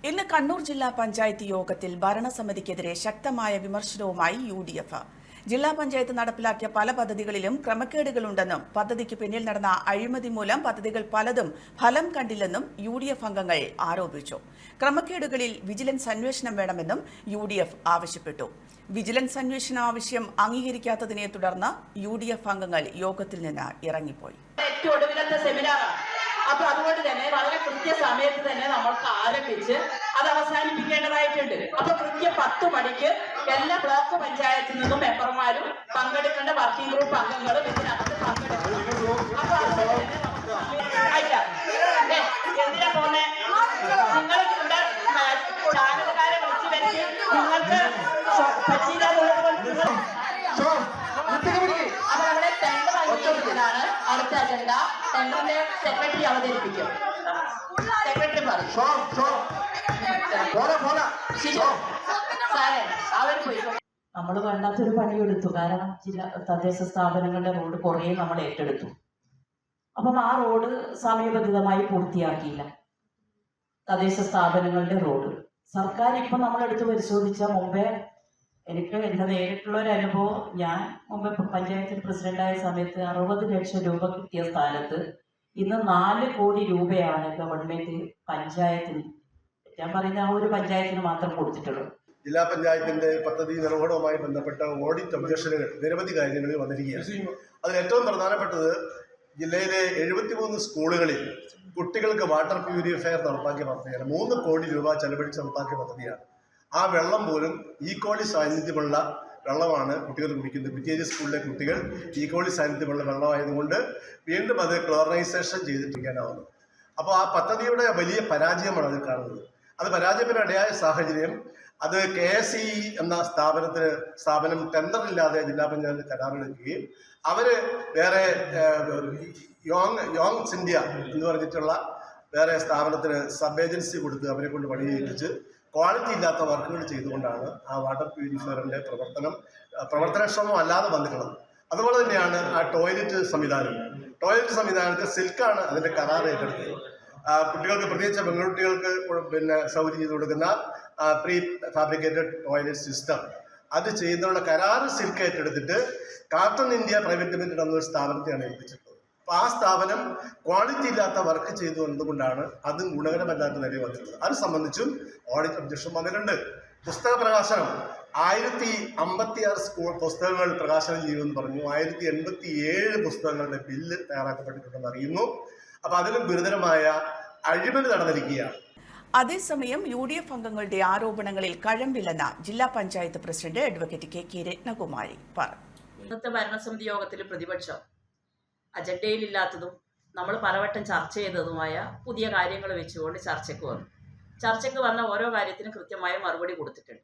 ഇന്ന് കണ്ണൂർ ജില്ലാ പഞ്ചായത്ത് യോഗത്തിൽ ഭരണസമിതിക്കെതിരെ ശക്തമായ വിമർശനവുമായി UDF. ജില്ലാ പഞ്ചായത്ത് നടപ്പിലാക്കിയ പല പദ്ധതികളിലും ക്രമക്കേടുകളുണ്ടെന്നും പദ്ധതിക്ക് പിന്നിൽ നടന്ന അഴിമതി മൂലം പദ്ധതികൾ പലതും ഫലം കണ്ടില്ലെന്നും UDF അംഗങ്ങൾ ആരോപിച്ചു. ക്രമക്കേടുകളിൽ വിജിലൻസ് അന്വേഷണം വേണമെന്നും UDF ആവശ്യപ്പെട്ടു. വിജിലൻസ് അന്വേഷണ ആവശ്യം അംഗീകരിക്കാത്തതിനെ തുടർന്ന് UDF അംഗങ്ങൾ യോഗത്തിൽ നിന്ന് ഇറങ്ങിപ്പോയി. അപ്പൊ അതുകൊണ്ട് തന്നെ വളരെ കൃത്യസമയത്ത് തന്നെ നമ്മൾക്ക് ആരംഭിച്ച് അത് അവസാനിപ്പിക്കേണ്ടതായിട്ടുണ്ട്. അപ്പൊ കൃത്യം 10 മണിക്ക് എല്ലാ ബ്ലോക്ക് പഞ്ചായത്തിൽ നിന്നും മെമ്പർമാരും പങ്കെടുക്കേണ്ട വർക്കിംഗ് ഗ്രൂപ്പ് അംഗങ്ങളും ഇതിനകത്ത് പങ്കെടുക്കും. അപ്പൊ എന്തിനാ പോന്നെ നിങ്ങൾ ഇവിടെ ചാനലുകാരെ വിളിച്ചു വരുത്തി നിങ്ങൾക്ക് പറ്റിയില്ലാന്നുള്ളത് അപ്പൊ നമ്മളെ ടെൻഡർ അംഗീകരിക്കുന്നതാണ് അടുത്ത അജണ്ട. ടെൻഡറിന്റെ സെക്രട്ടറി അവതരിപ്പിക്കും. സെക്രട്ടറി പറയും അവർ പോയി. നമ്മൾ വേണ്ടാത്തൊരു പണിയെടുത്തു. കാരണം തദ്ദേശ സ്ഥാപനങ്ങളുടെ റോഡ് കുറേ നമ്മൾ ഏറ്റെടുത്തു. അപ്പം ആ റോഡ് സമയബന്ധിതമായി പൂർത്തിയാക്കിയില്ല. തദ്ദേശ സ്ഥാപനങ്ങളുടെ റോഡ് സർക്കാർ ഇപ്പം നമ്മളെടുത്ത് പരിശോധിച്ച മുമ്പേ എനിക്ക് എൻ്റെ നേരിട്ടുള്ള ഒരു അനുഭവം, ഞാൻ മുമ്പ് പഞ്ചായത്തിൽ പ്രസിഡന്റായ സമയത്ത് 60 ലക്ഷം രൂപ കിട്ടിയ സ്ഥാനത്ത് ഇന്ന് 4 കോടി രൂപയാണ് ഗവൺമെന്റ് പഞ്ചായത്തിന്, ഞാൻ പറയുന്ന ആ ഒരു പഞ്ചായത്തിന് മാത്രം കൊടുത്തിട്ടുള്ളൂ. ജില്ലാ പഞ്ചായത്തിന്റെ പദ്ധതി നിർവഹണവുമായി ബന്ധപ്പെട്ട ഓഡിറ്റ് ഒബ്ജക്ഷനുകൾ നിരവധി കാര്യങ്ങളിൽ വന്നിരിക്കുകയാണ്. അതിൽ ഏറ്റവും പ്രധാനപ്പെട്ടത് ജില്ലയിലെ 73 സ്കൂളുകളിൽ കുട്ടികൾക്ക് വാട്ടർ പ്യൂരിഫയർ നടപ്പാക്കിയ പദ്ധതിയാണ്. 3 കോടി രൂപ ചെലവഴിച്ച് നടപ്പാക്കിയ പദ്ധതിയാണ്. ആ വെള്ളം പോലും ഈക്കോളി സാന്നിധ്യമുള്ള വെള്ളമാണ് കുട്ടികൾ കുടിക്കുന്നത്. BTG സ്കൂളിലെ കുട്ടികൾ ഈക്കോളി സാന്നിധ്യമുള്ള വെള്ളമായതുകൊണ്ട് വീണ്ടും അത് ക്ലോറിനൈസേഷൻ ചെയ്തിട്ടിരിക്കാനാവുന്നു. അപ്പോൾ ആ പദ്ധതിയുടെ വലിയ പരാജയമാണ് അതിൽ കാണുന്നത്. അത് പരാജയപ്പെടാനിടയായ സാഹചര്യം, അത് KSE എന്ന സ്ഥാപനം ടെൻഡറില്ലാതെ ജില്ലാ പഞ്ചായത്ത് കരാറെടുക്കുകയും അവര് വേറെ യോങ്സ് ഇന്ത്യ എന്ന് പറഞ്ഞിട്ടുള്ള വേറെ സ്ഥാപനത്തിന് സബ് ഏജൻസി കൊടുത്ത് അവരെ കൊണ്ട് പണി ചെയ്യിപ്പിച്ച് ക്വാളിറ്റി ഇല്ലാത്ത വർക്കുകൾ ചെയ്തുകൊണ്ടാണ് ആ വാട്ടർ പ്യൂരിഫയറിന്റെ പ്രവർത്തനക്ഷമം അല്ലാതെ വന്നിട്ടുള്ളത്. അതുപോലെ തന്നെയാണ് ആ ടോയ്ലറ്റ് സംവിധാനത്തിൽ സിൽക്കാണ് അതിന്റെ കരാർ ഏറ്റെടുത്തത്. കുട്ടികൾക്ക്, പ്രത്യേകിച്ച് പെൺകുട്ടികൾക്ക് സൗകര്യം ചെയ്ത് കൊടുക്കുന്ന പ്രീ ഫാബ്രിക്കേറ്റഡ് ടോയ്ലറ്റ് സിസ്റ്റം അത് ചെയ്യുന്നതിനുള്ള കരാർ സിൽക്ക് ഏറ്റെടുത്തിട്ട് കാർട്ടൺ ഇന്ത്യ പ്രൈവറ്റ് ലിമിറ്റഡ് എന്നൊരു സ്ഥാപനത്തെയാണ് ഏൽപ്പിച്ചിട്ടുള്ളത്. അപ്പോൾ ആ സ്ഥാപനം ക്വാളിറ്റി ഇല്ലാത്ത വർക്ക് ചെയ്തു എന്നതുകൊണ്ടാണ് അതും ഗുണകരമല്ലാത്ത നിലയിൽ വന്നിട്ടുള്ളത്. അത് സംബന്ധിച്ചും ഓഡിറ്റ് ഒബ്ജക്ഷൻ വന്നിട്ടുണ്ട്. പുസ്തക പ്രകാശനം 1056 സ്കൂൾ പുസ്തകങ്ങൾ പ്രകാശനം ചെയ്യുമെന്ന് പറഞ്ഞു. 1087 പുസ്തകങ്ങളുടെ ബില്ല് തയ്യാറാക്കപ്പെട്ടിട്ടുണ്ടെന്ന് അറിയുന്നു. അപ്പൊ അതിലും ഗുരുതരമായ അഴിമതി നടന്നിരിക്കുകയാണ്. അതേസമയം UDF അംഗങ്ങളുടെ ആരോപണങ്ങളിൽ കഴമ്പില്ലെന്ന ജില്ലാ panchayat president advocate KK Ratnakumari പറഞ്ഞു. ഇന്നത്തെ ഭരണസമിതി യോഗത്തിൽ പ്രതിപക്ഷം അജണ്ടയിലില്ലാത്തതും നമ്മൾ പലവട്ടം ചർച്ച ചെയ്തതുമായ പുതിയ കാര്യങ്ങൾ വെച്ചുകൊണ്ട് ചർച്ചയ്ക്ക് വന്ന ഓരോ കാര്യത്തിനും കൃത്യമായ മറുപടി കൊടുത്തിട്ടുണ്ട്.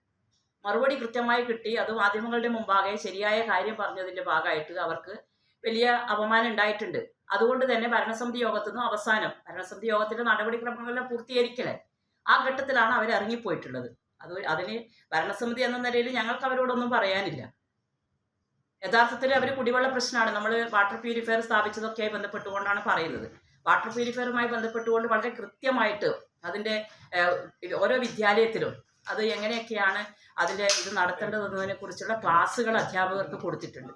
മറുപടി കൃത്യമായി കിട്ടി. അത് മാധ്യമങ്ങളുടെ മുമ്പാകെ ശരിയായ കാര്യം പറഞ്ഞതിൻ്റെ ഭാഗമായിട്ട് അവർക്ക് വലിയ അപമാനം ഉണ്ടായിട്ടുണ്ട്. അതുകൊണ്ട് തന്നെ ഭരണസമിതി യോഗത്തിൽ നിന്ന് ഭരണസമിതി യോഗത്തിൻ്റെ നടപടിക്രമങ്ങളെല്ലാം പൂർത്തീകരിക്കലേ ആ ഘട്ടത്തിലാണ് അവർ ഇറങ്ങിപ്പോയിട്ടുള്ളത്. അതിന് ഭരണസമിതി എന്ന നിലയിൽ ഞങ്ങൾക്ക് അവരോടൊന്നും പറയാനില്ല. യഥാർത്ഥത്തിൽ അവർ കുടിവെള്ള പ്രശ്നമാണ്. നമ്മൾ വാട്ടർ പ്യൂരിഫയർ സ്ഥാപിച്ചതൊക്കെയായി ബന്ധപ്പെട്ടുകൊണ്ടാണ് പറയുന്നത്. വാട്ടർ പ്യൂരിഫയറുമായി ബന്ധപ്പെട്ടുകൊണ്ട് വളരെ കൃത്യമായിട്ട് അതിൻ്റെ ഓരോ വിദ്യാലയത്തിലും അത് എങ്ങനെയൊക്കെയാണ് അതിൻ്റെ ഇത് നടത്തേണ്ടതെന്നതിനെ കുറിച്ചുള്ള ക്ലാസ്സുകൾ അധ്യാപകർക്ക് കൊടുത്തിട്ടുണ്ട്.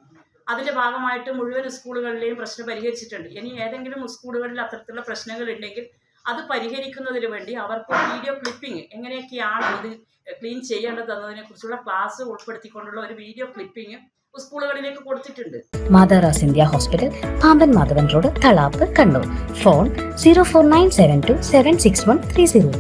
അതിൻ്റെ ഭാഗമായിട്ട് മുഴുവൻ സ്കൂളുകളിലെയും പ്രശ്നം പരിഹരിച്ചിട്ടുണ്ട്. ഇനി ഏതെങ്കിലും സ്കൂളുകളിൽ അത്തരത്തിലുള്ള പ്രശ്നങ്ങൾ ഉണ്ടെങ്കിൽ അത് പരിഹരിക്കുന്നതിന് വേണ്ടി അവർക്ക് വീഡിയോ ക്ലിപ്പിംഗ് എങ്ങനെയൊക്കെയാണ് ഇത് ക്ലീൻ ചെയ്യേണ്ടതെന്നതിനെ കുറിച്ചുള്ള ക്ലാസ് ഉൾപ്പെടുത്തിക്കൊണ്ടുള്ള ഒരു വീഡിയോ ക്ലിപ്പിംഗ് സ്കൂളുകളിലേക്ക് കൊടുത്തിട്ടുണ്ട്. മാതാറാസ് India hospital, Pamban Madhavan road, Thalap, Kannur. Phone 04972761303.